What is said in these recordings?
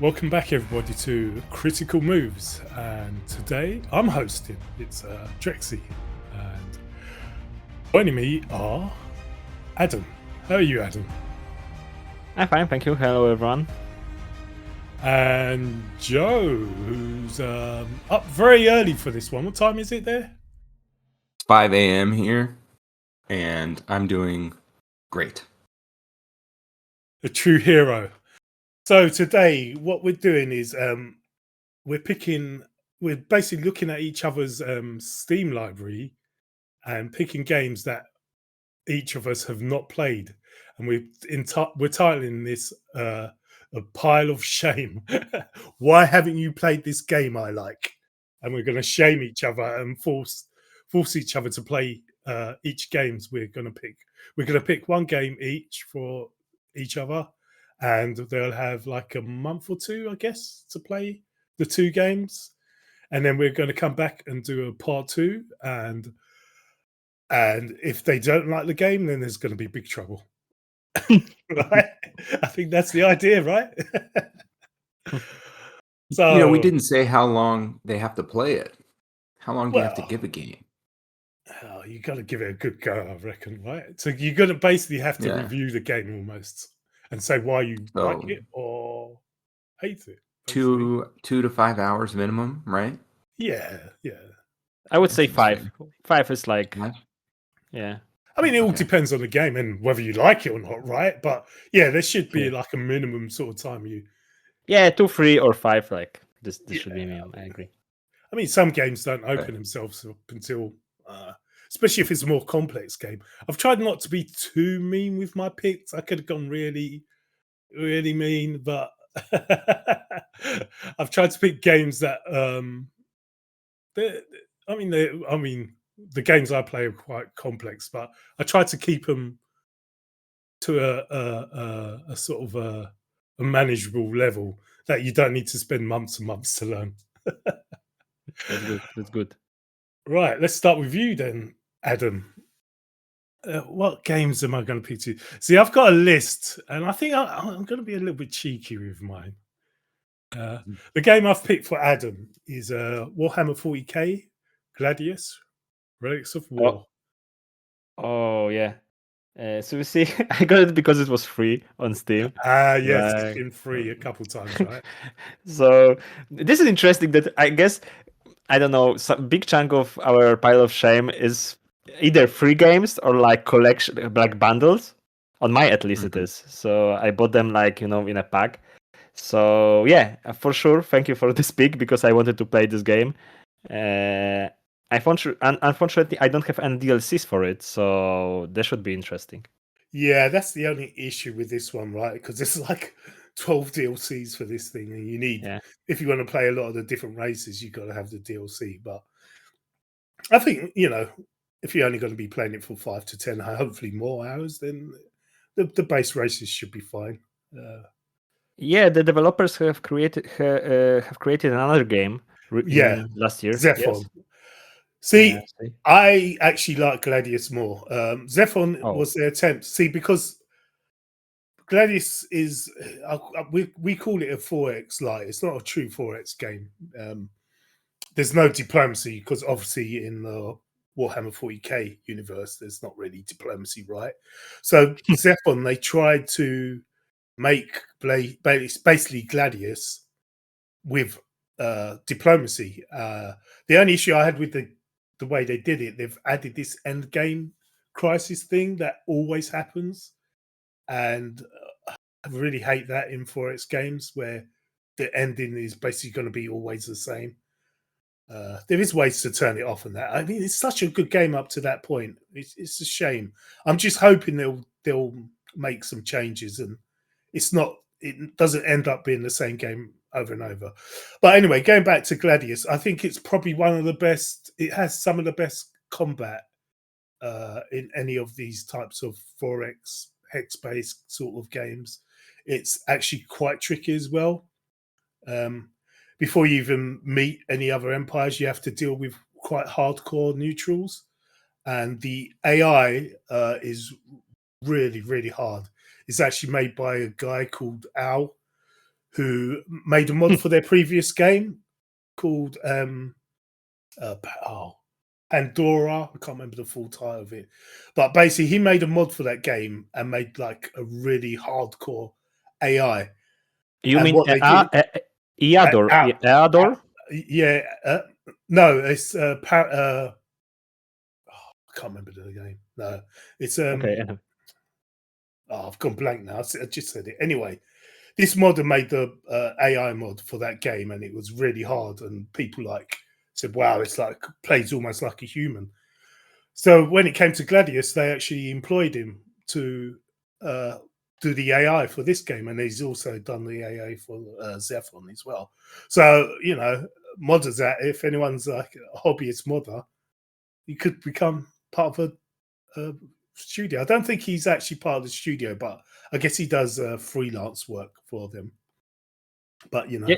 Welcome back, everybody, to Critical Moves. And today I'm hosting. It's Drexy. And joining me are Adam. How are you, Adam? I'm fine, thank you. Hello, everyone. And Joe, who's up very early for this one. What time is it there? It's 5 a.m. here, and I'm doing great. A true hero. So today, what we're doing is we're basically looking at each other's Steam library and picking games that each of us have not played, and we're titling this a pile of shame. Why haven't you played this game I like? And we're going to shame each other and force each other to play each games we're going to pick. We're going to pick one game each for each other, and they'll have like a month or two, I guess, to play the two games, and then we're going to come back and do a part two. And if they don't like the game, then there's going to be big trouble. Right? I think that's the idea, right? So, we didn't say how long they have to play it. How long do you have to give a game? You got to give it a good go, I reckon, right? So you're going to basically have to review the game almost and say why you like it or hate it. Basically. 2 to 5 hours minimum, right? Yeah. I would say 5. 5 is like, yeah. I mean, it all depends on the game and whether you like it or not, right? But yeah, there should be like a minimum sort of time you. Yeah, 2, 3, or 5. Like this should be minimum. I agree. I mean, some games don't open themselves up until, especially if it's a more complex game. I've tried not to be too mean with my picks. I could have gone really, really mean, but I've tried to pick games that, the games I play are quite complex, but I try to keep them to a sort of a manageable level that you don't need to spend months and months to learn. That's good. Right, let's start with you then, Adam. What games am I going to pick to? See, I've got a list, and I think I'm going to be a little bit cheeky with mine. The game I've picked for Adam is Warhammer 40k, Gladius, Relics of War. Oh yeah. So you see, I got it because it was free on Steam. Yes, it's been free a couple times, right? So this is interesting that I guess, I don't know, some big chunk of our pile of shame is either free games or like collection, like bundles. On my, at least it is. So I bought them like, in a pack. So yeah, for sure. Thank you for this pick because I wanted to play this game. Unfortunately, I don't have any DLCs for it, so that should be interesting. Yeah, that's the only issue with this one, right? Because there's like 12 DLCs for this thing, and you need, if you want to play a lot of the different races, you've got to have the DLC. But I think, if you're only going to be playing it for 5 to 10, hopefully more hours, then the base races should be fine. Yeah, the developers have created another game. Last year. Zephon. Yes. See, I actually like Gladius more. Zephon was their attempt. See, because Gladius is, we call it a 4X light. It's not a true 4X game. There's no diplomacy because obviously in the Warhammer 40k universe, there's not really diplomacy, right? So Zephon, they tried to make basically Gladius with diplomacy. The only issue I had with the way they did it, they've added this end game crisis thing that always happens, and I really hate that in 4X games where the ending is basically going to be always the same. There is ways to turn it off and that. I mean, it's such a good game up to that point. It's a shame. I'm just hoping they'll make some changes and it doesn't end up being the same game over and over. But anyway, going back to Gladius, I think it's probably one of the best. It has some of the best combat in any of these types of 4X hex-based sort of games. It's actually quite tricky as well. Before you even meet any other empires, you have to deal with quite hardcore neutrals. And the AI is really, really hard. It's actually made by a guy called Al, who made a mod for their previous game called Pandora. I can't remember the full title of it, but basically he made a mod for that game and made like a really hardcore AI. You and mean what they did? Eador? Eador? Yeah, no, it's I can't remember the game. No, it's Okay. I've gone blank now. I just said it anyway. This modder made the AI mod for that game, and it was really hard. And people like said, "Wow, it's like plays almost like a human." So when it came to Gladius, they actually employed him to do the AI for this game, and he's also done the AI for Zephon as well. So modders that if anyone's like a hobbyist modder, you could become part of a studio. I don't think he's actually part of the studio, but I guess he does freelance work for them. But Yeah,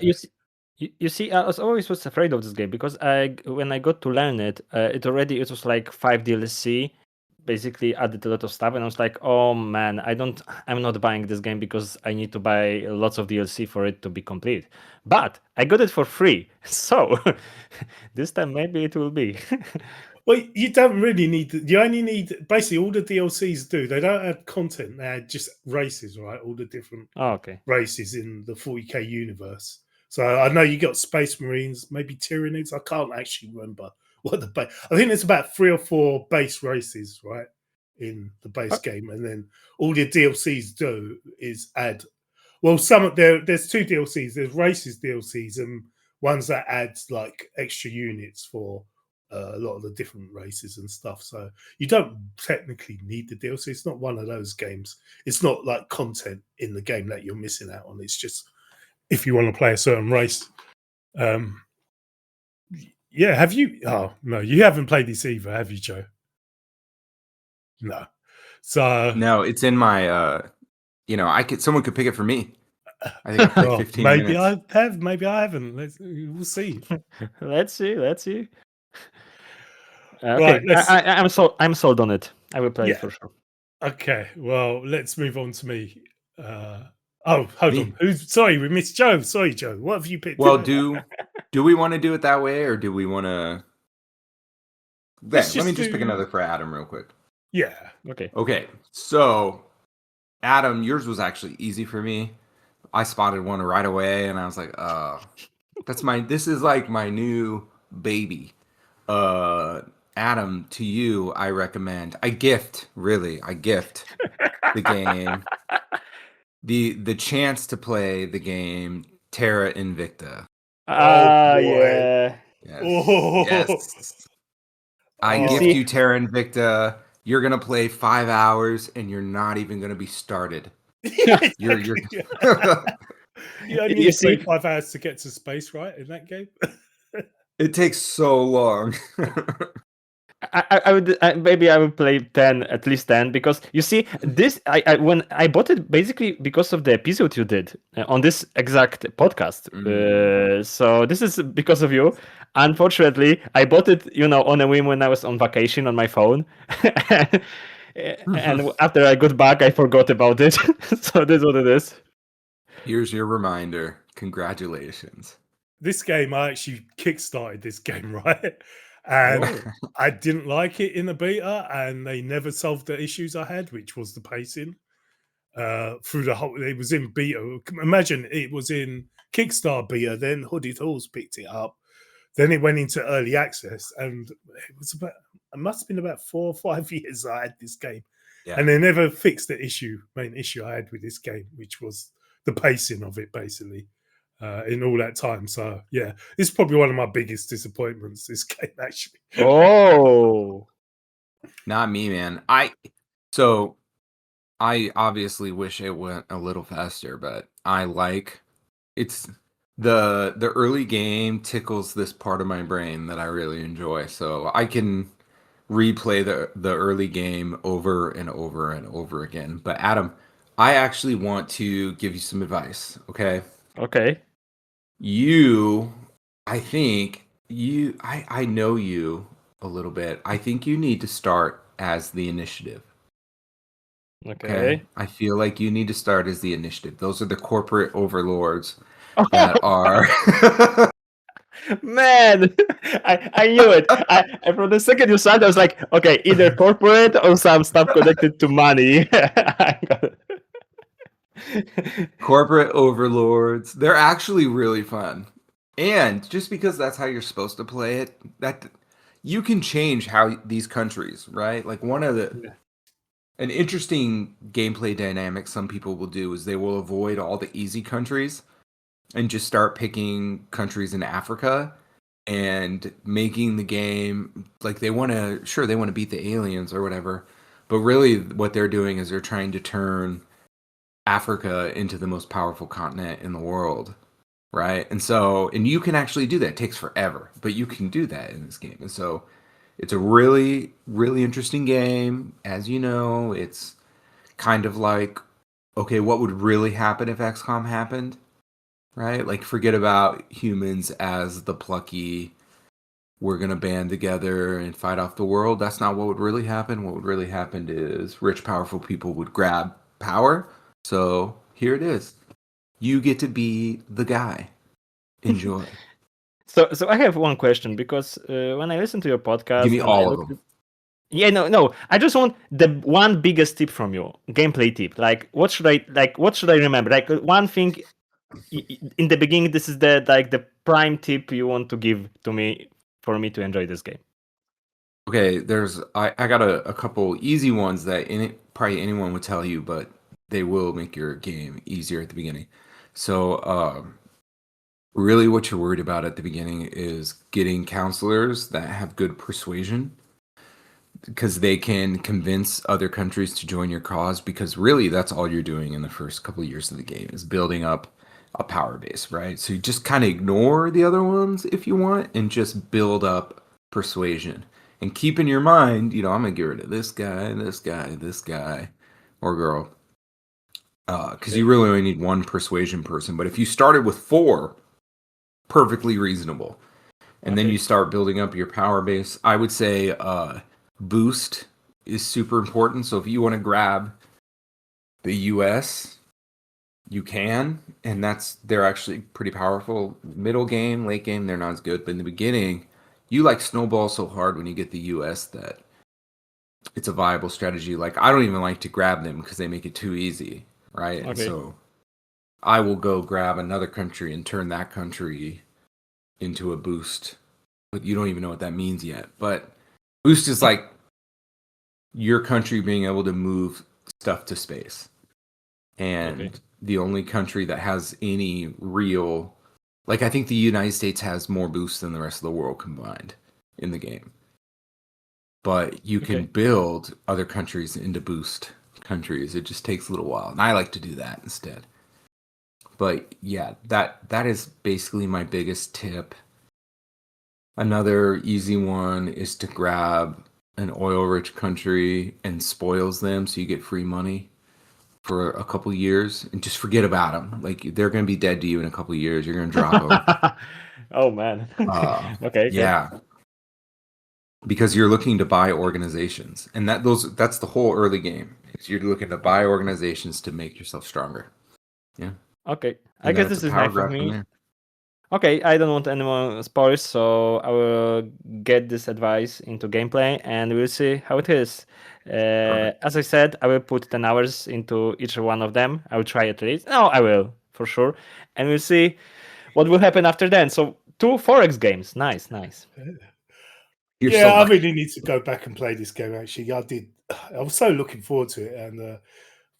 you see, I was afraid of this game because when I got to learn it, it was like 5 DLC, basically added a lot of stuff, and I was like, oh man, I'm not buying this game because I need to buy lots of DLC for it to be complete. But I got it for free, so this time maybe it will be. Well, you don't really need. You only need basically all the DLCs do. They don't add content; they add just races, right? All the different races in the 40k universe. So I know you got Space Marines, maybe Tyranids. I can't actually remember what the base. I think there's about 3 or 4 base races, right, in the base game, and then all the DLCs do is add. Well, there's 2 DLCs. There's races DLCs and ones that add like extra units for a lot of the different races and stuff. So you don't technically need the DLC. It's not one of those games. It's not like content in the game that you're missing out on. It's just if you want to play a certain race. Yeah, have you? Oh no, you haven't played this either, have you, Joe? No. So no, it's in my. Someone could pick it for me. I think I played 15 maybe minutes. I have, maybe I haven't. We'll see. Let's see. Right, okay, I'm sold on it. I will play it for sure. Okay, well, let's move on to me. Hold on. Sorry, we missed Joe. Sorry, Joe. What have you picked? Well, do we want to do it that way, or do we want to? Let me just pick another for Adam real quick. Yeah. Okay. So, Adam, yours was actually easy for me. I spotted one right away, and I was like, this is like my new baby. Adam, to you, I gift the game, the chance to play the game Terra Invicta. Yeah. Yes. I gift you Terra Invicta. You're gonna play 5 hours, and you're not even gonna be started. You're you only need to play 5 hours to get to space, right? In that game, it takes so long. I would play 10, at least 10, because you see this. When I bought it basically because of the episode you did on this exact podcast. So this is because of you. Unfortunately, I bought it, on a whim when I was on vacation on my phone, and after I got back, I forgot about it. So that's what it is. Here's your reminder. Congratulations. This game, I actually kickstarted this game, right? And I didn't like it in the beta, and they never solved the issues I had, which was the pacing. Through the whole, it was in beta. Imagine it was in Kickstarter beta, then Hooded Halls picked it up, then it went into early access, and it must have been about 4 or 5 years I had this game, and they never fixed the main issue I had with this game, which was the pacing of it, basically. In all that time. So yeah, it's probably one of my biggest disappointments, this game, actually. Not me, man. I obviously wish it went a little faster, but it's the early game tickles this part of my brain that I really enjoy. So I can replay the early game over and over and over again. But Adam, I actually want to give you some advice, okay? Okay. I know you a little bit. I think you need to start as the initiative. Okay. I feel like you need to start as the initiative. Those are the corporate overlords that are. Man, I knew it. I from the second you started, I was like, okay, either corporate or some stuff connected to money. I got it. Corporate overlords. They're actually really fun. And just because that's how you're supposed to play it, that you can change how these countries, right? Like an interesting gameplay dynamic some people will do is they will avoid all the easy countries and just start picking countries in Africa and making the game like they want to beat the aliens or whatever, but really what they're doing is they're trying to turn Africa into the most powerful continent in the world, right? And you can actually do that. It takes forever, but you can do that in this game. And so it's a really, really interesting game. As you know, it's kind of like, okay, what would really happen if XCOM happened? Right? Like, forget about humans as the plucky, we're going to band together and fight off the world. That's not what would really happen. What would really happen is rich, powerful people would grab power. So here it is. You get to be the guy. Enjoy. So I have one question because when I listen to your podcast, Give me and all of them. Yeah, no. I just want the one biggest tip from you, gameplay tip. Like, what should I remember? Like, one thing in the beginning. This is the prime tip you want to give to me for me to enjoy this game. Okay, I got a couple easy ones that probably anyone would tell you, but they will make your game easier at the beginning. So, really what you're worried about at the beginning is getting counselors that have good persuasion, because they can convince other countries to join your cause, because really that's all you're doing in the first couple of years of the game is building up a power base, right? So you just kind of ignore the other ones if you want and just build up persuasion. And keep in your mind, I'm going to get rid of this guy, this guy, this guy, or girl. Because you really only need one persuasion person. But if you started with 4, perfectly reasonable. And then you start building up your power base. I would say boost is super important. So if you want to grab the US, you can. And they're actually pretty powerful. Middle game, late game, they're not as good. But in the beginning, you snowball so hard when you get the US that it's a viable strategy. Like, I don't even like to grab them because they make it too easy, right? Okay. And so I will go grab another country and turn that country into a boost. But you don't even know what that means yet. But boost is like your country being able to move stuff to space. And the only country that has any real... Like, I think the United States has more boosts than the rest of the world combined in the game. But you can build other countries into boost countries. It just takes a little while. And I like to do that instead. But yeah, that is basically my biggest tip. Another easy one is to grab an oil-rich country and spoils them so you get free money for a couple years, and just forget about them. Like, they're going to be dead to you in a couple years. You're going to drop them. Oh, man. Okay. Yeah. Because you're looking to buy organizations. And that's the whole early game. You're looking to buy organizations to make yourself stronger. Yeah. Okay. And I guess this is nice for me. there. Okay, I don't want any more spoilers, so I will get this advice into gameplay and we'll see how it is. As I said, I will put 10 hours into each one of them. I will try at least. No, I will, for sure. And we'll see what will happen after then. So 2 4X games. Nice. I really need to go back and play this game, actually. I was so looking forward to it. And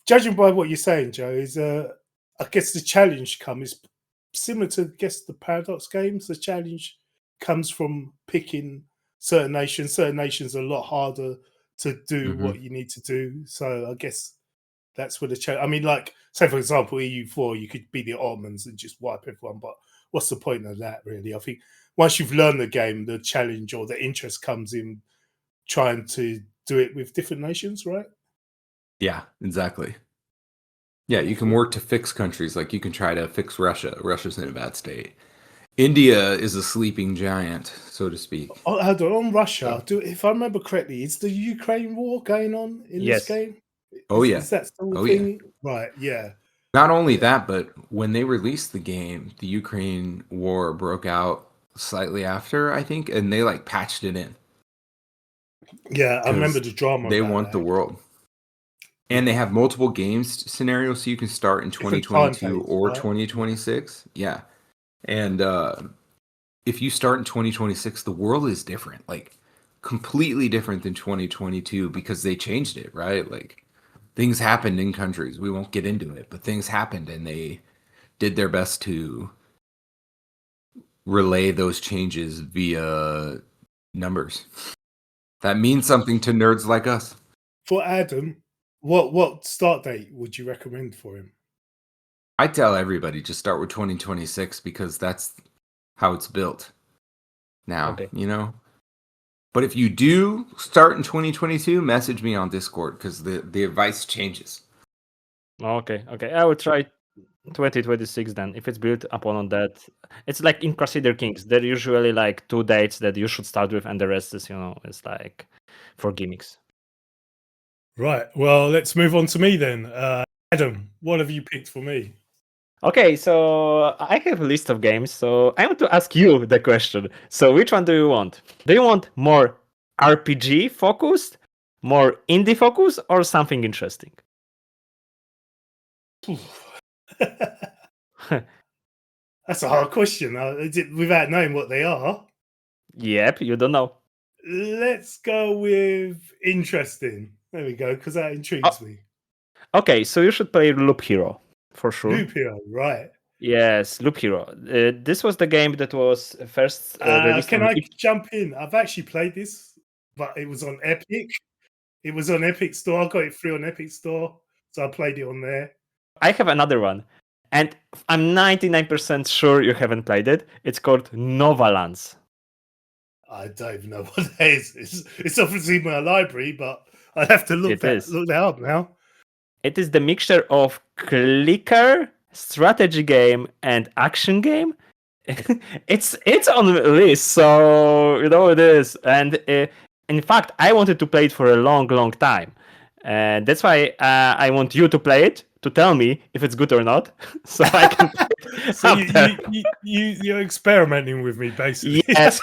judging by what you're saying, Joe, is I guess the challenge comes similar to, the Paradox games. The challenge comes from picking certain nations. Certain nations are a lot harder to do what you need to do. So I guess that's where the challenge... I mean, like, say, for example, EU4, you could be the Ottomans and just wipe everyone. But what's the point of that, really? I think once you've learned the game, the challenge or the interest comes in trying to do it with different nations, right? Yeah, exactly. Yeah, you can work to fix countries. Like, you can try to fix Russia. Russia's in a bad state. India is a sleeping giant, so to speak. On Russia, if I remember correctly, is the Ukraine war going on in this game? Is that still a thing? Right, yeah. Not only that, but when they released the game, the Ukraine war broke out slightly after, I think, and they like patched it in. Yeah, I remember the drama. They want the world. And they have multiple games scenarios, so you can start in 2022 or 2026. Yeah. And if you start in 2026, the world is different, like completely different than 2022 because they changed it, right? Like things happened in countries. We won't get into it, but things happened and they did their best to relay those changes via numbers. That means something to nerds like us. For Adam, what start date would you recommend for him? I tell everybody just start with 2026 because that's how it's built now, you know? But if you do start in 2022, message me on Discord because the advice changes. Okay. I will try 2026 then. If it's built upon that, it's like in Crusader Kings. There are usually like 2 dates that you should start with, and the rest is, it's like for gimmicks. Right. Well, let's move on to me then. Adam, what have you picked for me? Okay, so I have a list of games, so I want to ask you the question. So which one do you want? Do you want more RPG focused, more indie focused, or something interesting? That's a hard question. Without knowing what they are. Yep, you don't know. Let's go with interesting. There we go, because that intrigues me. Okay, so you should play Loop Hero, for sure. Loop Hero, right. Yes, Loop Hero. This was the game that was first released. Can I jump in? I've actually played this, but it was on Epic. It was on Epic Store. I got it free on Epic Store, so I played it on there. I have another one, and I'm 99% sure you haven't played it. It's called Novalands. I don't even know what that is. It's obviously in my library, but I have to look that up now. It is the mixture of clicker, strategy game, and action game. it's on the list, so you know it is. And in fact, I wanted to play it for a long time. And that's why I want you to play it to tell me if it's good or not, so I can. So you're experimenting with me, basically. Yes.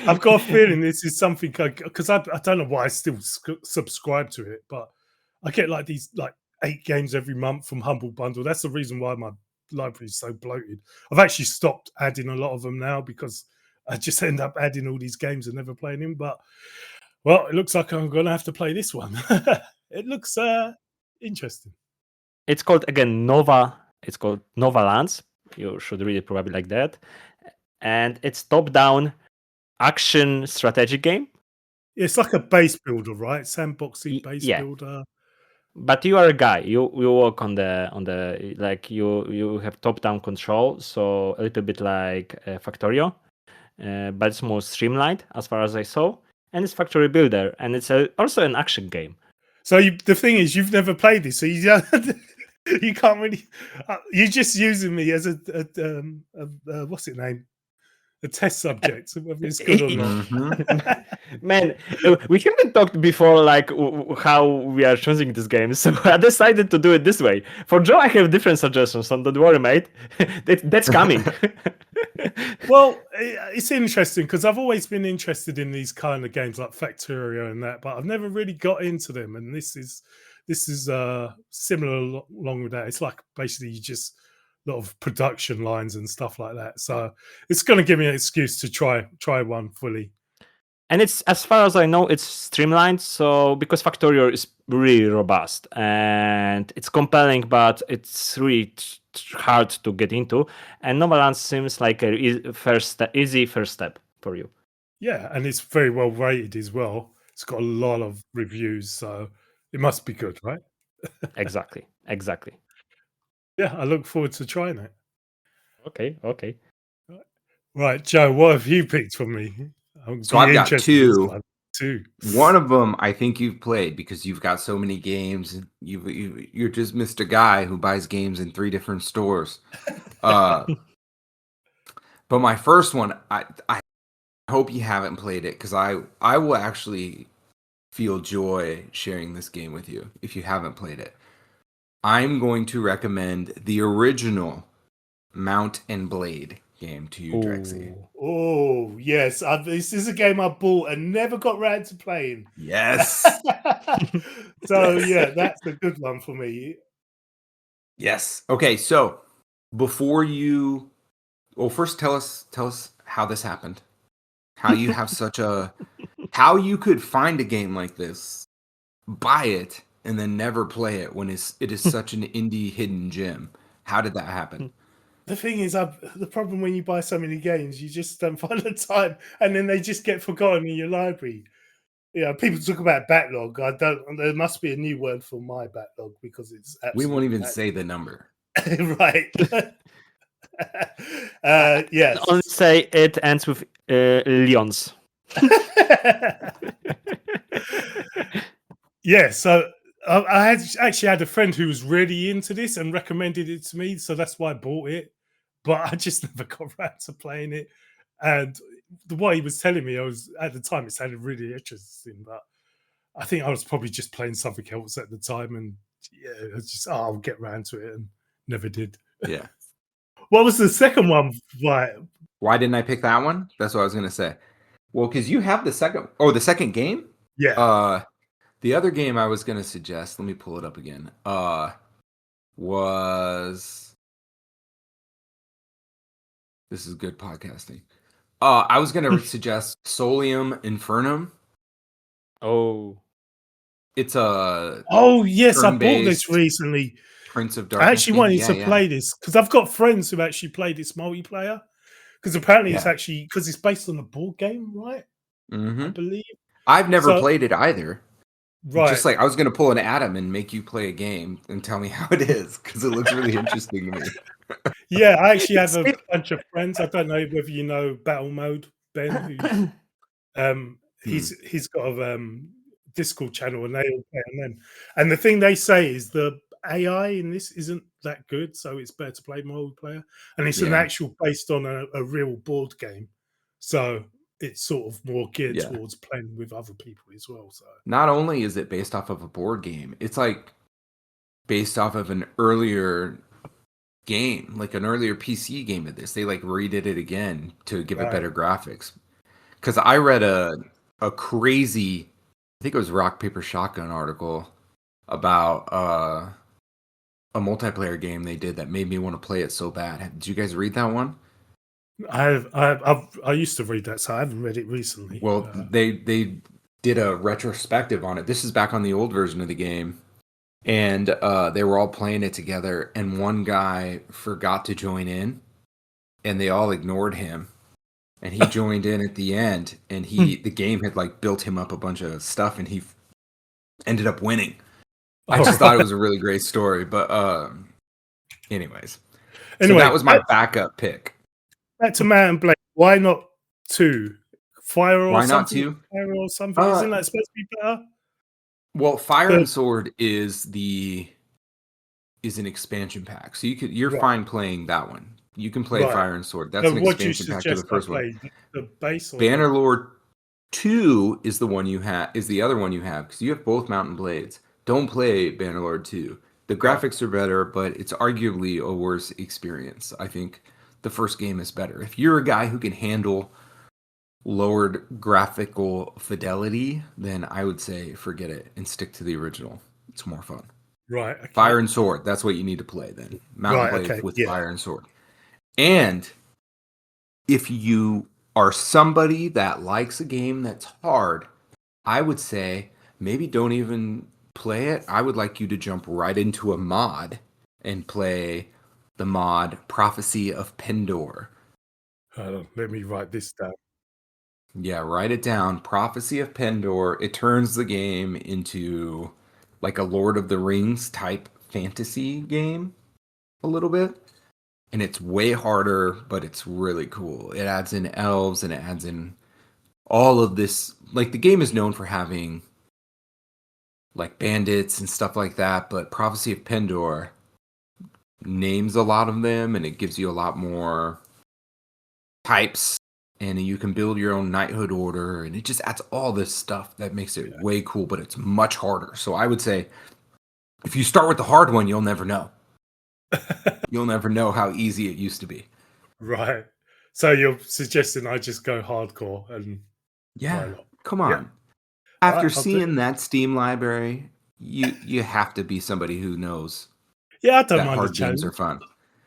I've got a feeling this is something because I don't know why I still subscribe to it, but I get like these 8 games every month from Humble Bundle. That's the reason why my library is so bloated. I've actually stopped adding a lot of them now because I just end up adding all these games and never playing them. But well, it looks like I'm going to have to play this one. It looks interesting. It's called again Nova. It's called Novalands. You should read it probably like that. And it's top-down action strategy game. It's like a base builder, right? Sandboxy base builder. But you are a guy. You work on the like you have top-down control, so a little bit like Factorio, but it's more streamlined as far as I saw. And it's Factory Builder, and it's also an action game. So the thing is, you've never played this, so you can't really. You're just using me as a what's it name? A test subject, whether it's good or not. Man, we haven't talked before like how we are choosing this game, so I decided to do it this way. For Joe, I have different suggestions, so don't worry, mate. That's coming. Well, it's interesting because I've always been interested in these kind of games like Factorio and that, but I've never really got into them. And this is similar along with that. It's like basically you just a lot of production lines and stuff like that. So it's going to give me an excuse to try one fully. And it's, as far as I know, it's streamlined. So because Factorio is really robust and it's compelling, but it's really hard to get into. And Novalands seems like a easy first step for you. Yeah, and it's very well rated as well. It's got a lot of reviews, so it must be good, right? Exactly. Yeah, I look forward to trying it. Okay. Right, Joe, what have you picked for me? So I've got two. Two. One of them I think you've played because you've got so many games. You're just Mr. Guy who buys games in 3 different stores. But my first one, I hope you haven't played it because I will actually feel joy sharing this game with you if you haven't played it. I'm going to recommend the original Mount and Blade game to you, Drexy. Oh, yes. This is a game I bought and never got round to playing. Yes. So, yeah, that's a good one for me. Yes. Okay, so before you... Well, first tell us how this happened. How you have such a... How you could find a game like this, buy it, and then never play it when it is such an indie hidden gem. How did that happen? The thing is, the problem when you buy so many games, you just don't find the time, and then they just get forgotten in your library. Yeah, people talk about backlog. There must be a new word for my backlog because it's We won't even backlog. say the number. Right. Yes. I'll say it ends with Lyons. Yeah, so I actually had a friend who was really into this and recommended it to me, so that's why I bought it. But I just never got around to playing it. And what he was telling me, at the time it sounded really interesting, but I think I was probably just playing something else at the time, and yeah, it was just I'll get around to it, and never did. Yeah. What was the second one? Why didn't I pick that one? That's what I was gonna say. Well, because you have the second game? Yeah. The other game I was gonna suggest, let me pull it up again. Was this is good podcasting. I was gonna suggest Solium Infernum. Oh. It's a yes, I bought this recently. Prince of Darkness. I actually wanted to play this because I've got friends who actually play this multiplayer. Because apparently it's actually because it's based on a board game, right? Mm-hmm. I believe. I've never played it either. Right. Just like I was going to pull an Adam and make you play a game and tell me how it is because it looks really interesting to me. Yeah, I actually have a bunch of friends. I don't know whether you know Battle Mode, Ben. He's got a Discord channel and they all play on them. And the thing they say is the AI in this isn't that good, so it's better to play multiplayer. And it's an actual based on a real board game, so it's sort of more geared towards playing with other people as well. So not only is it based off of a board game, it's like based off of an earlier game, like an earlier PC game of this. They like redid it again to give it better graphics. Because I read a crazy, I think it was Rock Paper Shotgun article about a multiplayer game they did that made me want to play it so bad. Did you guys read that one? I used to read that, so I haven't read it recently. Well, they did a retrospective on it. This is back on the old version of the game, and they were all playing it together. And one guy forgot to join in, and they all ignored him. And he joined in at the end, and the game had like built him up a bunch of stuff, and he ended up winning. I just thought it was a really great story, but anyways, so that was my backup pick. Back to Mount and Blade. Why not 2? Fire or Why something? not 2? Fire or something? Isn't that supposed to be better? Well, Fire and Sword is an expansion pack, so you're fine playing that one. You can play Fire and Sword. That's an expansion pack to the first one. The base or Bannerlord 2 is the one you have. Is the other one you have because you have both Mountain Blades. Don't play Bannerlord 2. The graphics are better, but it's arguably a worse experience. I think the first game is better. If you're a guy who can handle lowered graphical fidelity, then I would say forget it and stick to the original. It's more fun. Right. Okay. Fire and Sword. That's what you need to play then. Mountain Blade with Fire and Sword. And if you are somebody that likes a game that's hard, I would say maybe don't even play it. I would like you to jump right into a mod and play the mod Prophecy of Pendor. Let me write this down. Yeah, write it down. Prophecy of Pendor. It turns the game into like a Lord of the Rings type fantasy game a little bit. And it's way harder, but it's really cool. It adds in elves and it adds in all of this. Like the game is known for having like bandits and stuff like that, but Prophecy of Pendor names a lot of them and it gives you a lot more types and you can build your own knighthood order, and it just adds all this stuff that makes it way cool, but it's much harder. So I would say if you start with the hard one, you'll never know. You'll never know how easy it used to be. Right. So you're suggesting I just go hardcore and try a lot. Come on. Yeah. After seeing that Steam library, you have to be somebody who knows. Yeah, I don't that mind hard the challenge. games are fun.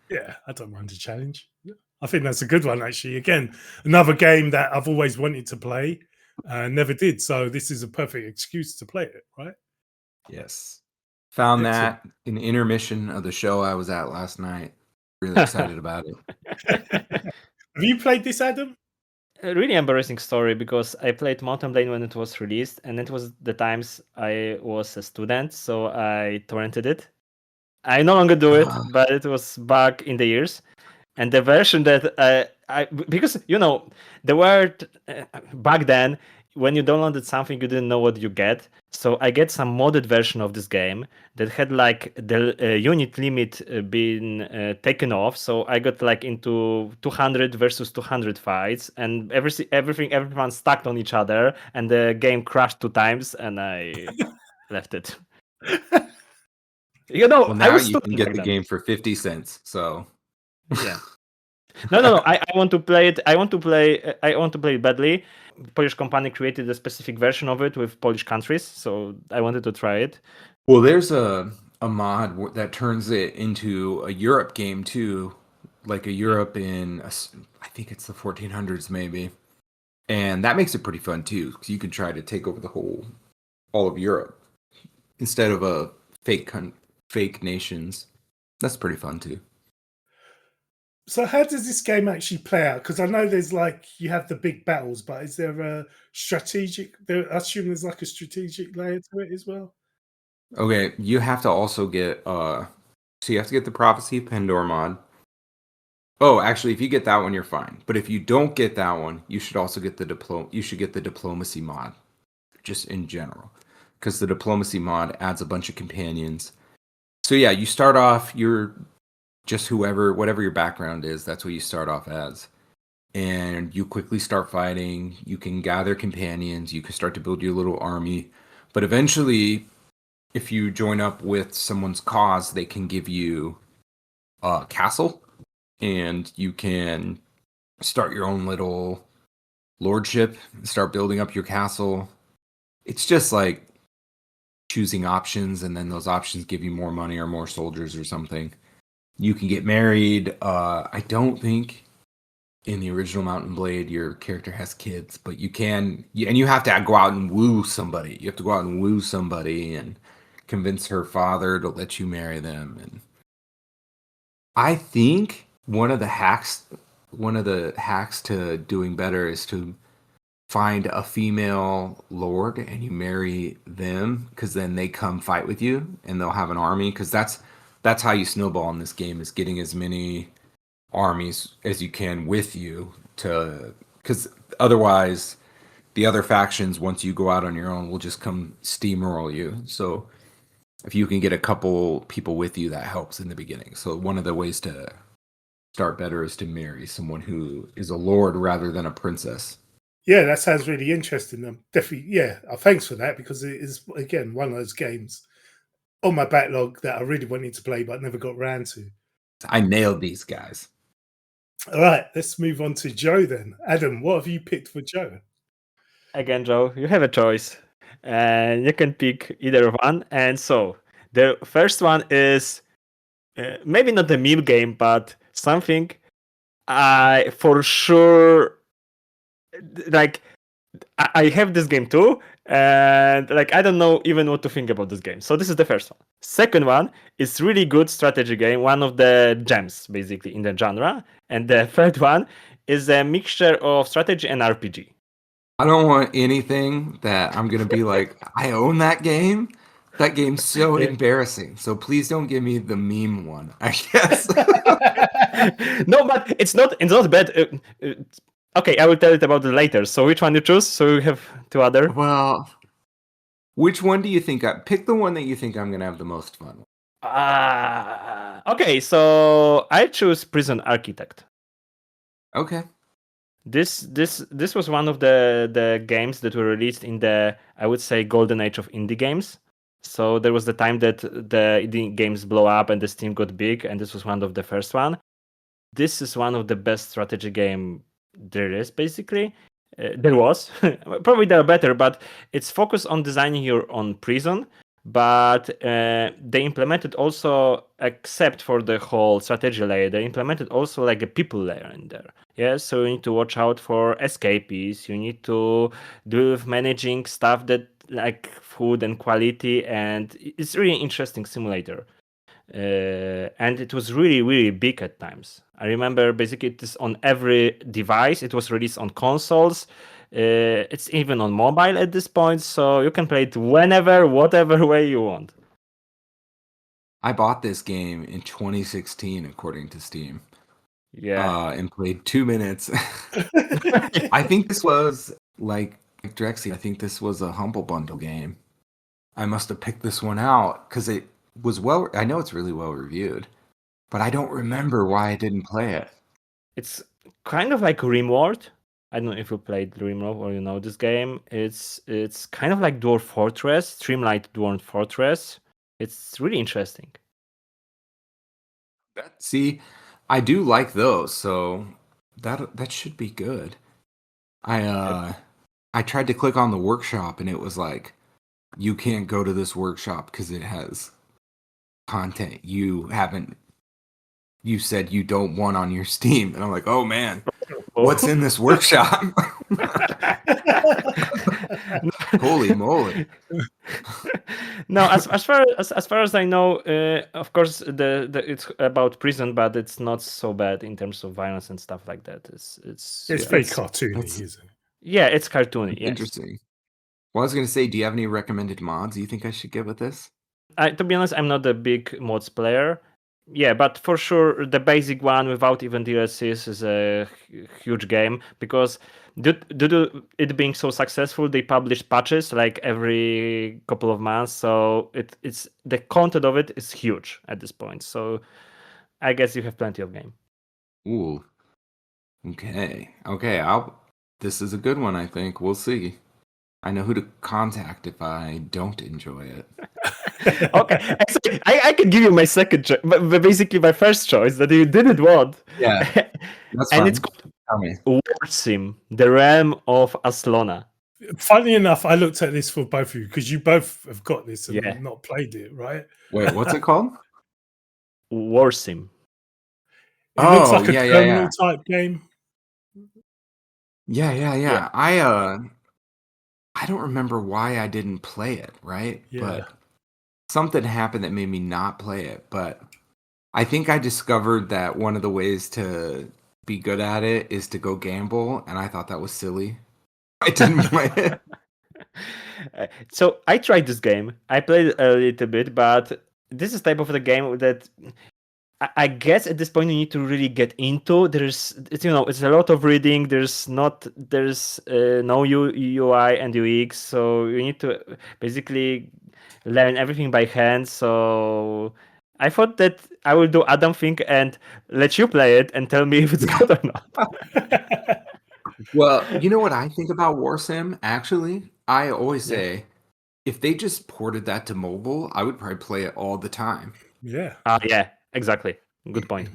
Yeah, I don't mind the challenge. I think that's a good one, actually. Again, another game that I've always wanted to play and never did. So this is a perfect excuse to play it, right? Yes. Found that in intermission of the show I was at last night. Really excited about it. Have you played this, Adam? A really embarrassing story, because I played Mountain Blade when it was released, and it was the times I was a student, so I torrented it. I no longer do it, but it was back in the years. And the version that because the word back then, when you downloaded something, you didn't know what you get. So I get some modded version of this game that had like the unit limit being taken off. So I got like into 200 versus 200 fights, and everyone stacked on each other, and the game crashed 2 times, and I left it. Well, now I was you can get the game for 50 cents. So yeah. No. I want to play it. I want to play it badly. Polish company created a specific version of it with Polish countries, so I wanted to try it. Well, there's a mod that turns it into a Europe game too, like a Europe in I think it's the 1400s maybe, and that makes it pretty fun too, because you can try to take over all of Europe instead of a fake nations. That's pretty fun too. So how does this game actually play out? Because I know there's you have the big battles, but is there a strategic? I assume there's like a strategic layer to it as well. Okay, you have to also get so you have to get the Prophecy of Pendor mod. Oh, actually, if you get that one, you're fine. But if you don't get that one, you should also get the diplomacy mod, just in general, because the diplomacy mod adds a bunch of companions. So yeah, you start off, you're just whatever your background is, that's what you start off as. And you quickly start fighting, you can gather companions, you can start to build your little army. But eventually, if you join up with someone's cause, they can give you a castle, and you can start your own little lordship, start building up your castle. It's just like choosing options, and then those options give you more money or more soldiers or something. You can get married. I don't think in the original Mountain Blade your character has kids, but you can, and you have to go out and woo somebody. You have to go out and woo somebody and convince her father to let you marry them. And I think one of the hacks to doing better is to find a female lord and you marry them, because then they come fight with you and they'll have an army, because that's how you snowball in this game, is getting as many armies as you can with you, because otherwise the other factions, once you go out on your own, will just come steamroll you. So if you can get a couple people with you, that helps in the beginning. So one of the ways to start better is to marry someone who is a lord rather than a princess. Yeah, that sounds really interesting. Definitely, yeah. Thanks for that, because it is, again, one of those games on my backlog that I really wanted to play but never got around to. I nailed these guys. All right, let's move on to Joe then. Adam, what have you picked for Joe? Again, Joe, you have a choice, and you can pick either one. And so the first one is maybe not a meme game, but something I for sure like. I have this game too, and I don't know even what to think about this game. So this is the first one. Second one is really good strategy game, one of the gems basically in the genre. And the third one is a mixture of strategy and RPG. I don't want anything that I'm gonna be like, I own that game. That game's so embarrassing. So please don't give me the meme one, I guess. No, but it's not bad. Okay, I will tell it about it later. So which one you choose? So we have 2 other. Well, which one do you think? Pick the one that you think I'm gonna have the most fun with. Okay, so I choose Prison Architect. Okay. This was one of the games that were released in the, I would say, golden age of indie games. So there was the time that the indie games blow up and the Steam got big, and this was one of the first one. This is one of the best strategy game there is, basically. There was. Probably there are better, but it's focused on designing your own prison. But they implemented also, except for the whole strategy layer, they implemented also like a people layer in there. Yeah, so you need to watch out for escapees. You need to do with managing stuff that like food and quality, and it's really interesting simulator. And it was really, really big at times. I remember basically it is on every device. It was released on consoles. It's even on mobile at this point, so you can play it whenever, whatever way you want. I bought this game in 2016, according to Steam. Yeah. And played 2 minutes. I think this was like Drexy. I think this was a Humble Bundle game. I must have picked this one out because it was well. I know it's really well reviewed, but I don't remember why I didn't play it. It's kind of like Rimworld. I don't know if you played Rimworld or you know this game. It's kind of like Dwarf Fortress, streamlined Dwarf Fortress. It's really interesting. See, I do like those, so that should be good. I tried to click on the workshop and it was like, you can't go to this workshop because it has content you said you don't want on your Steam. And I'm like, oh man, what's in this workshop? Holy moly. No, as far as I know, of course it's about prison, but it's not so bad in terms of violence and stuff like that. It's very cartoony, isn't it? Yeah, it's cartoony. Yes. Interesting. Well, I was going to say, do you have any recommended mods you think I should get with this? To be honest, I'm not a big mods player. Yeah, but for sure, the basic one without even DLCs is a huge game because due to it being so successful, they publish patches like every couple of months. So it's the content of it is huge at this point. So I guess you have plenty of game. Ooh. Okay. This is a good one, I think. We'll see. I know who to contact if I don't enjoy it. Okay, actually, I can give you my second choice, but basically my first choice that you didn't want. Yeah, that's and fine. it's called Warsim, the Realm of Aslona. Funny enough, I looked at this for both of you because you both have got this and not played it, right? Wait, what's it called? Warsim. It looks like a terminal type game. Yeah. I don't remember why I didn't play it, right? Yeah. But something happened that made me not play it. But I think I discovered that one of the ways to be good at it is to go gamble, and I thought that was silly. I didn't play it. So I tried this game. I played a little bit, but this is type of the game that I guess at this point you need to really get into. It's a lot of reading. There's no UI and UX, so you need to basically learn everything by hand. So I thought that I will do Adam thing and let you play it and tell me if it's good or not. Well, you know what I think about Warsim? Actually, I always say if they just ported that to mobile, I would probably play it all the time. Yeah. Yeah. Exactly. Good point.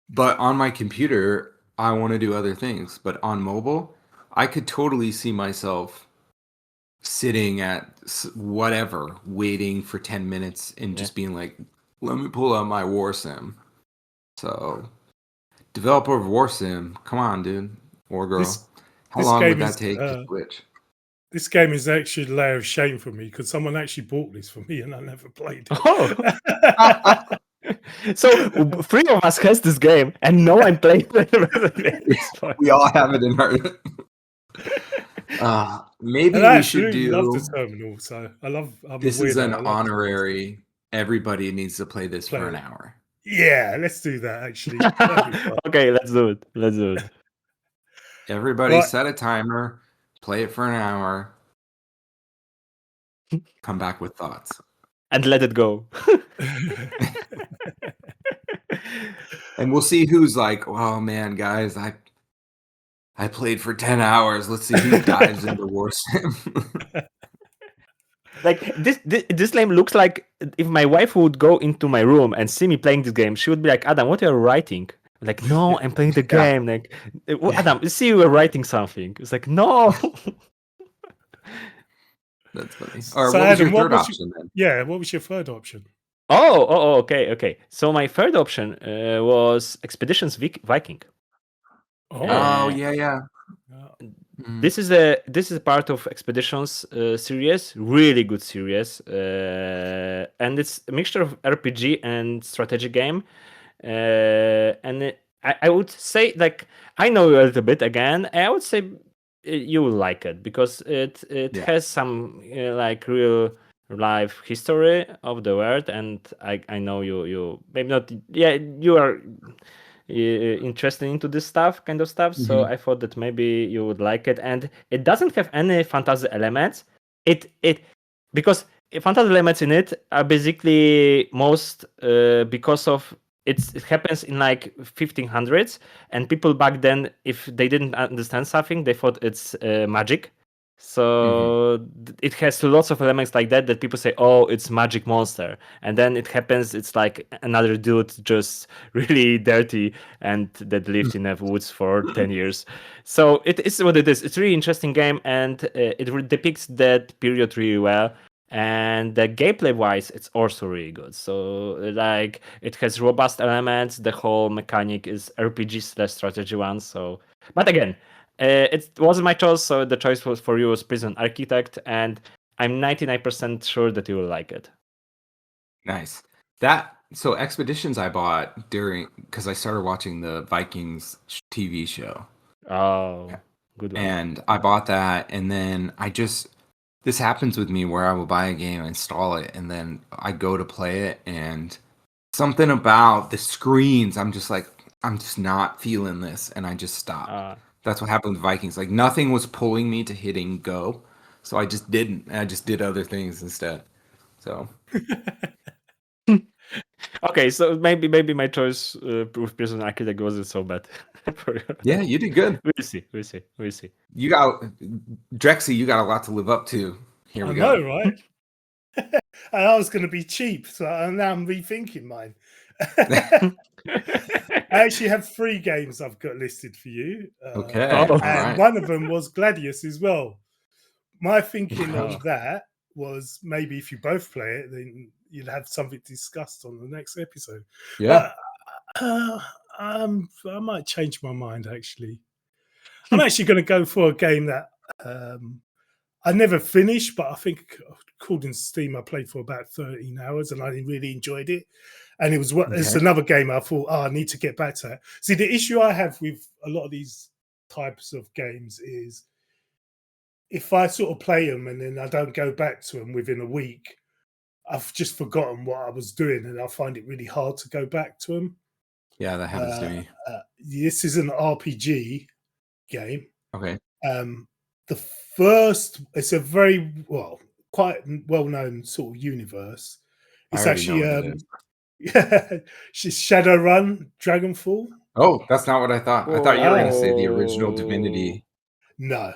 But on my computer, I want to do other things. But on mobile, I could totally see myself sitting at whatever, waiting for 10 minutes and just being like, let me pull out my Warsim. So, developer of Warsim, come on, dude. Or girl. How long would that take to switch? This game is actually a layer of shame for me because someone actually bought this for me and I never played it. Oh. So 3 of us has this game and no one played it. We all have it in our... maybe we should do... I love the terminal, so this is an honorary... Everybody needs to play this for an hour. Yeah, let's do that, actually. Okay, let's do it. Everybody set a timer, play it for an hour, come back with thoughts. And let it go. And we'll see who's like, oh man, guys, I played for 10 hours. Let's see who dives into Warsim. Like this game looks like if my wife would go into my room and see me playing this game, she would be like, Adam, what are you writing? Like, no, I'm playing the game. Like, Adam, see, you were writing something. It's like, no. That's funny. Or So what was Adam, your third option then? Yeah, what was your third option? Okay. So my third option was Expeditions Viking. Oh, yeah. This is part of Expeditions series, really good series, and it's a mixture of RPG and strategy game. And I would say, like, I know a little bit again. I would say you will like it because it has some like real life history of the world, and I know you maybe not. Yeah, you are interested into this kind of stuff. So I thought that maybe you would like it, and it doesn't have any fantasy elements. It because fantasy elements in it are basically most because of it happens in like 1500s, and people back then, if they didn't understand something, they thought it's magic. So it has lots of elements like that people say, oh, it's magic monster, and then it happens, it's like another dude just really dirty and that lived in the woods for 10 years. So it is what it is. It's a really interesting game, and it depicts that period really well. And the gameplay wise, it's also really good. So like it has robust elements. The whole mechanic is RPG/strategy one. So, but again, it wasn't my choice. So the choice was for you was Prison Architect, and I'm 99% sure that you will like it. Nice. So Expeditions I bought because I started watching the Vikings TV show. Oh, good one. And I bought that, and then this happens with me where I will buy a game, install it, and then I go to play it, and something about the screens, I'm just not feeling this, and I just stopped. That's what happened with Vikings. Like, nothing was pulling me to hitting go, so I just didn't. I just did other things instead. So. Okay, so maybe my choice with Prison Architect wasn't so bad. Yeah, you did good. We'll see. You got Drexy. You got a lot to live up to. Here we go. I know, right? And I was going to be cheap, so now I'm rethinking mine. I actually have 3 games I've got listed for you. Okay. And one of them was Gladius as well. My thinking on that was maybe if you both play it, then you'd have something discussed on the next episode. Yeah. But I might change my mind, actually. I'm actually going to go for a game that I never finished, but I think according to Steam, I played for about 13 hours and I really enjoyed it. And it's another game I thought, I need to get back to that. See, the issue I have with a lot of these types of games is if I sort of play them and then I don't go back to them within a week, I've just forgotten what I was doing and I find it really hard to go back to them. Yeah, that happens to me. This is an RPG game. Okay. It's a very quite well-known sort of universe. It's actually Shadowrun Dragonfall. Oh, that's not what I thought. I thought you were going to say the original Divinity. No,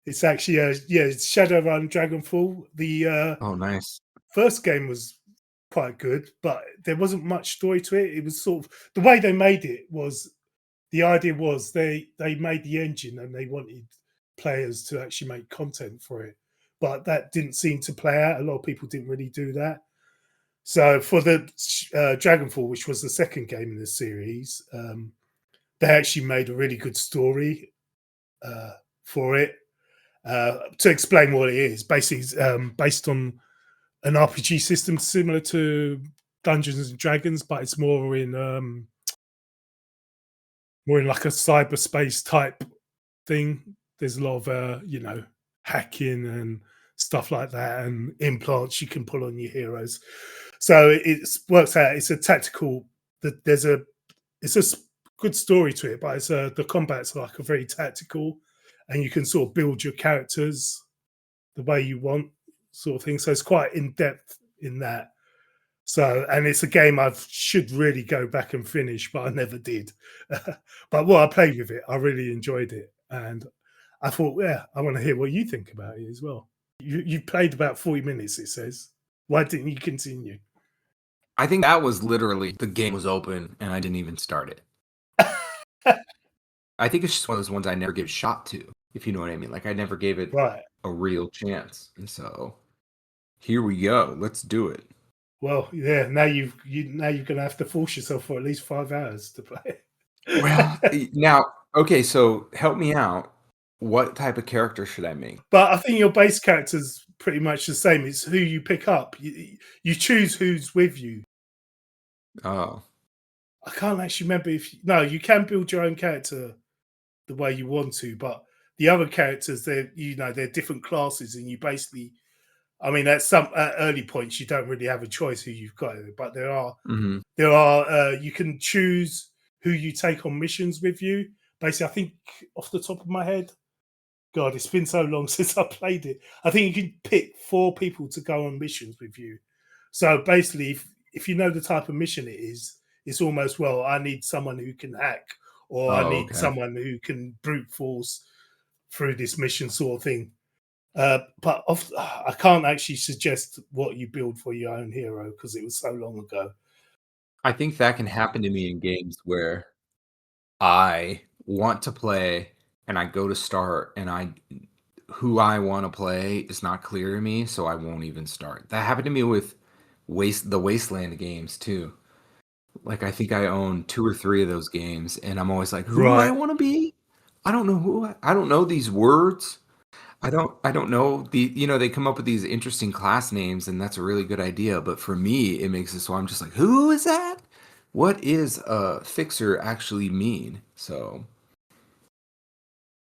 it's actually it's Shadowrun Dragonfall. The nice. First game was quite good, but there wasn't much story to it. It was sort of the way they made it was the idea was they made the engine and they wanted players to actually make content for it, but that didn't seem to play out. A lot of people didn't really do that. So for the Dragonfall, which was the second game in the series, they actually made a really good story for it. To explain what it is, basically it's based on an RPG system similar to Dungeons and Dragons, but it's more in like a cyberspace type thing. There's a lot of hacking and stuff like that, and implants you can pull on your heroes. So it works out. It's a tactical. It's a good story to it, but the combat's like a very tactical, and you can sort of build your characters the way you want, sort of thing. So it's quite in depth in that. So, and it's a game I should really go back and finish, but I never did. But what I played with it, I really enjoyed it. and I thought, yeah, I want to hear what you think about it as well. You've played about 40 minutes, it says. Why didn't you continue? I think that was literally the game was open and I didn't even start it. I think it's just one of those ones I never give a shot to, if you know what I mean. Like I never gave it a real chance. And so here we go. Let's do it. Well, yeah, now you're gonna have to force yourself for at least 5 hours to play. Well, now, okay, so help me out. What type of character should I make? But I think your base character's pretty much the same. It's who you pick up. You choose who's with you. Oh. I can't actually remember you can build your own character the way you want to, but the other characters, they're different classes, and you basically, I mean, at early points, you don't really have a choice who you've got, but there are you can choose who you take on missions with you. Basically, I think off the top of my head, God, it's been so long since I played it. I think you can pick 4 people to go on missions with you. So basically, if you know the type of mission it is, it's almost, well, I need someone who can hack, or I need someone who can brute force through this mission sort of thing. But I can't actually suggest what you build for your own hero because it was so long ago. I think that can happen to me in games where I want to play and I go to start and who I want to play is not clear to me, so I won't even start. That happened to me with the Wasteland games too. Like I think I own 2 or 3 of those games, and I'm always like, who do I want to be? I don't know I don't know these words. I don't know they come up with these interesting class names, and that's a really good idea. But for me, it makes it so I'm just like, who is that? What is a fixer actually mean? So,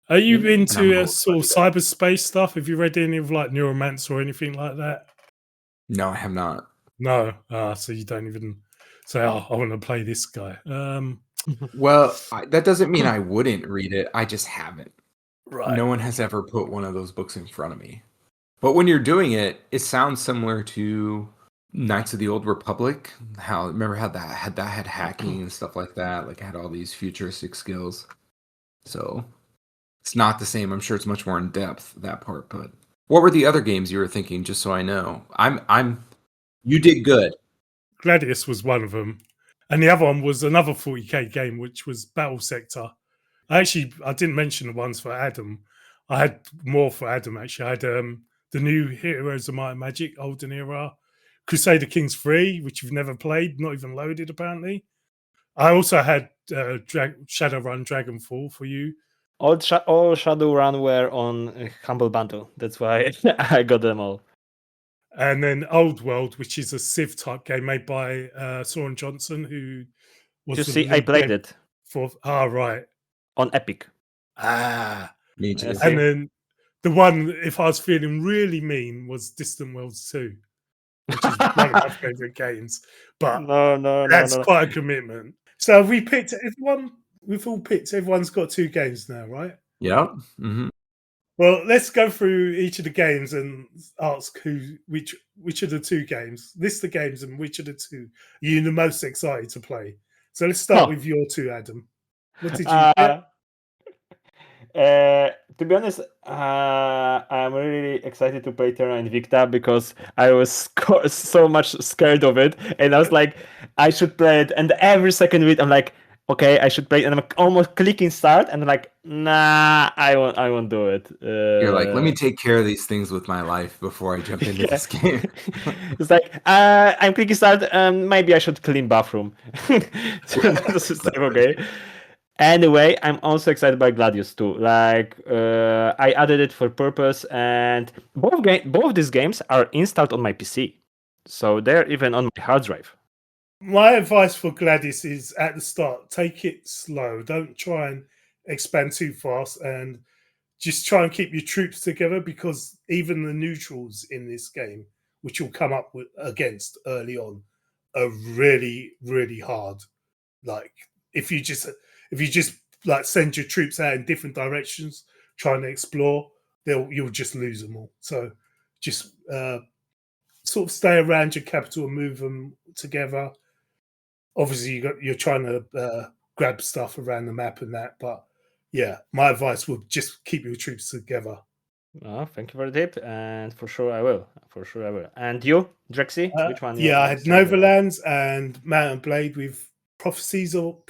are you into sort of cyberspace stuff? Have you read any of like Neuromancer or anything like that? No, I have not. No, so you don't even say, "Oh, I want to play this guy." Well, that doesn't mean I wouldn't read it. I just haven't. Right. No one has ever put one of those books in front of me. But when you're doing it, it sounds similar to Knights of the Old Republic. Remember how that had hacking and stuff like that? Like it had all these futuristic skills. So it's not the same. I'm sure it's much more in depth, that part. But what were the other games you were thinking? Just so I know. You did good. Gladius was one of them, and the other one was another 40k game, which was Battle Sector. I didn't mention the ones for Adam. I had more for Adam actually. I had the new Heroes of Might and Magic, Olden Era, Crusader Kings 3, which you've never played, not even loaded apparently. I also had Shadowrun Dragonfall for you. All Shadowrun were on Humble Bundle. That's why I got them all. And then Old World, which is a Civ type game made by Soren Johnson, who was I played it. Right. On Epic. Me too. And then the one, if I was feeling really mean, was Distant Worlds 2, which is one of my favorite games. But that's quite a commitment. So we picked everyone. We've all picked. Everyone's got 2 games now, right? Yeah. Mm-hmm. Well, let's go through each of the games and ask which of the 2 games, list the games, and which of the 2 are you the most excited to play. So let's start with your 2, Adam. What did you get? To be honest, I'm really excited to play Terra Invicta because I was so much scared of it, and I was like, I should play it. And every second of it, I'm like, okay, I should play it, and I'm almost clicking start, and I'm like, nah, I won't do it. You're like, let me take care of these things with my life before I jump into this game. It's like, I'm clicking start. Maybe I should clean bathroom. This is like, okay. Anyway, I'm also excited by Gladius too. Like, I added it for purpose, and both these games are installed on my PC, so they're even on my hard drive. My advice for Gladius is at the start, take it slow. Don't try and expand too fast, and just try and keep your troops together, because even the neutrals in this game, which you'll come up against early on, are really, really hard. Like if you just like send your troops out in different directions trying to explore, you'll just lose them all. So just sort of stay around your capital and move them together. Obviously, you're trying to grab stuff around the map and that, but yeah, my advice would just keep your troops together. Oh, thank you for the tip, and for sure I will. For sure I will. And you, Drexy, which one? Yeah, I had Novalands and Mount and Blade with Prophecy of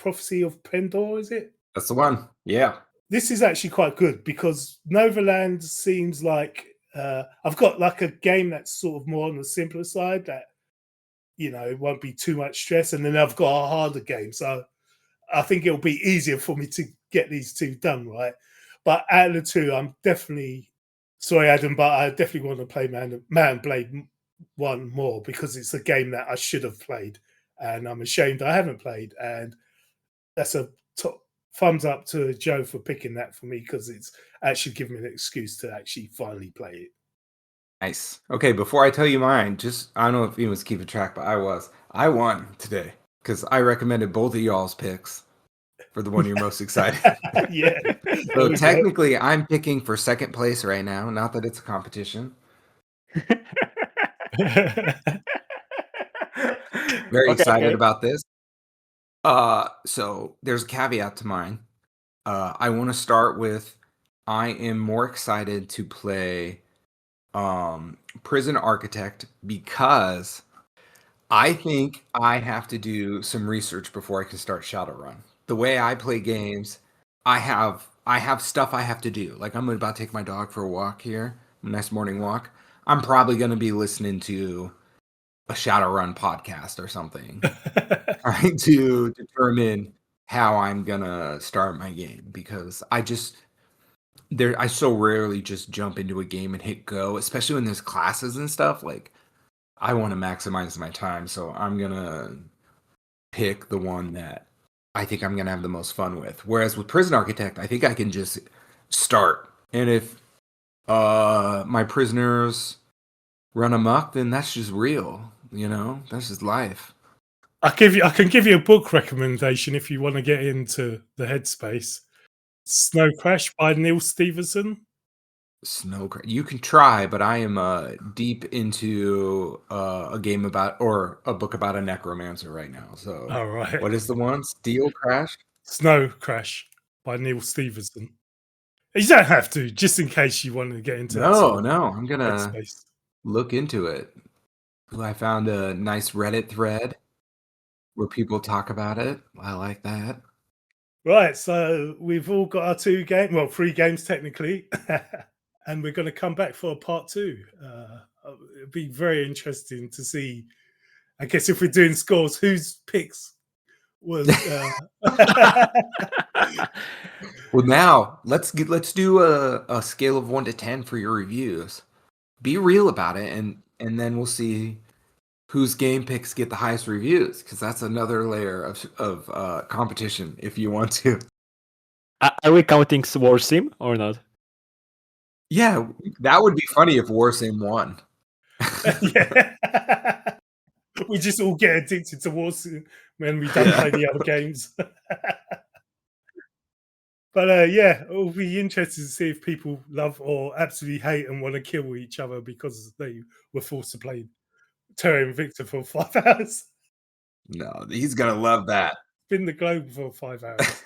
Pendor, is it? That's the one. Yeah. This is actually quite good because Novalands seems like I've got like a game that's sort of more on the simpler side that, it won't be too much stress. And then I've got a harder game. So I think it'll be easier for me to get these two done, right? But out of the two, I'm definitely, sorry, Adam, but I definitely want to play Man and Blade 1 more because it's a game that I should have played. And I'm ashamed I haven't played. And that's a thumbs up to Joe for picking that for me because it's actually given me an excuse to actually finally play it. Nice. Okay, before I tell you mine, I don't know if anyone's keeping track, but I won today because I recommended both of y'all's picks for the one you're most excited. Yeah. So technically, I'm picking for second place right now. Not that it's a competition. Very excited about this. So there's a caveat to mine. I want to start with I am more excited to play Prison Architect because I think I have to do some research before I can start Shadowrun. The way I play games, I have stuff I have to do. Like I'm about to take my dog for a walk here, a nice morning walk. I'm probably going to be listening to a Shadowrun podcast or something, trying to determine how I'm gonna start my game because I so rarely just jump into a game and hit go, especially when there's classes and stuff. Like I want to maximize my time, so I'm gonna pick the one that I think I'm gonna have the most fun with. Whereas with Prison Architect, I think I can just start, and if my prisoners run amok, then that's just real. That's just life. I can give you a book recommendation if you want to get into the headspace. Snow Crash by Neil Stephenson. You can try, but I am deep into a game about or a book about a necromancer right now. So, all right. What is the one? Steel Crash? Snow Crash by Neil Stephenson. You don't have to, just in case you want to get into that. No, I'm gonna look into it. I found a nice Reddit thread where people talk about it. I like that. Right, so we've all got our 3 games technically, and we're going to come back for a part 2. It'd be very interesting to see, I guess, if we're doing scores, whose picks was. Well, now let's do a scale of 1 to 10 for your reviews. Be real about it, and then we'll see whose game picks get the highest reviews, because that's another layer of competition if you want to. Are we counting Warsim or not? Yeah, that would be funny if Warsim won. Yeah. We just all get addicted to Warsim when we don't play the other games. But yeah, it'll be interesting to see if people love or absolutely hate and want to kill each other because they were forced to play Terra Invicta for 5 hours. No, he's gonna love that. Spin the globe for 5 hours.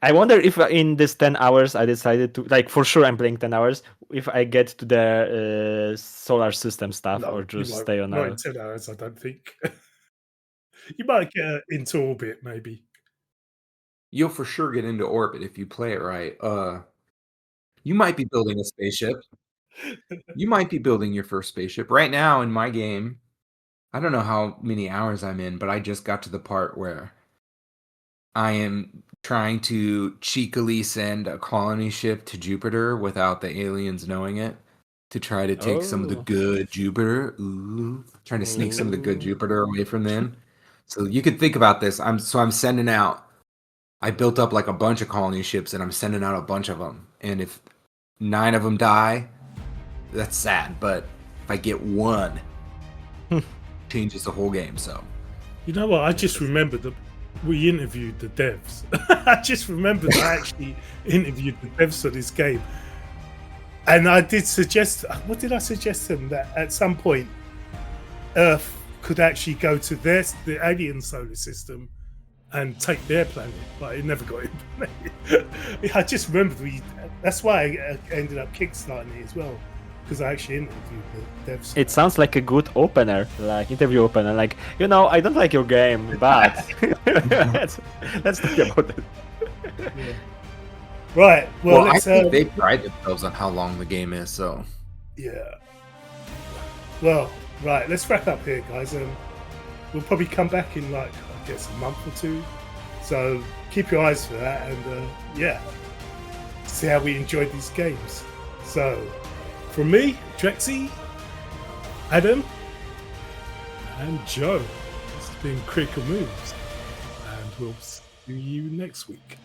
I wonder if in this 10 hours I decided to, like, for sure I'm playing 10 hours, if I get to the solar system stuff or just stay on not in 10 hours, I don't think. You might get into orbit, maybe. You'll for sure get into orbit if you play it right. You might be building a spaceship. You might be building your first spaceship. Right now in my game, I don't know how many hours I'm in, but I just got to the part where I am trying to cheekily send a colony ship to Jupiter without the aliens knowing it to try to take some of the good Jupiter. Trying to sneak some of the good Jupiter away from them. So you could think about this. I'm sending out. I built up like a bunch of colony ships, and I'm sending out a bunch of them. And if 9 of them die, that's sad. But if I get 1, changes the whole game. So, you know what? I just remembered that we interviewed the devs. I just remembered I actually interviewed the devs for this game, and I did suggest. What did I suggest to them? That at some point, Earth could actually go to the alien solar system and take their planet, but it never got implemented. I just remembered that's why I ended up kickstarting it as well, because I actually interviewed the devs. It sounds like a good opener, like interview opener. Like, I don't like your game, but let's talk about it. Yeah. Right. Well, I think they pride themselves on how long the game is. So yeah. Well, right. Let's wrap up here, guys. We'll probably come back in I guess a month or two. So keep your eyes for that, and see how we enjoyed these games. So, from me, Drexy, Adam, and Joe, this has been Critical Moves, and we'll see you next week.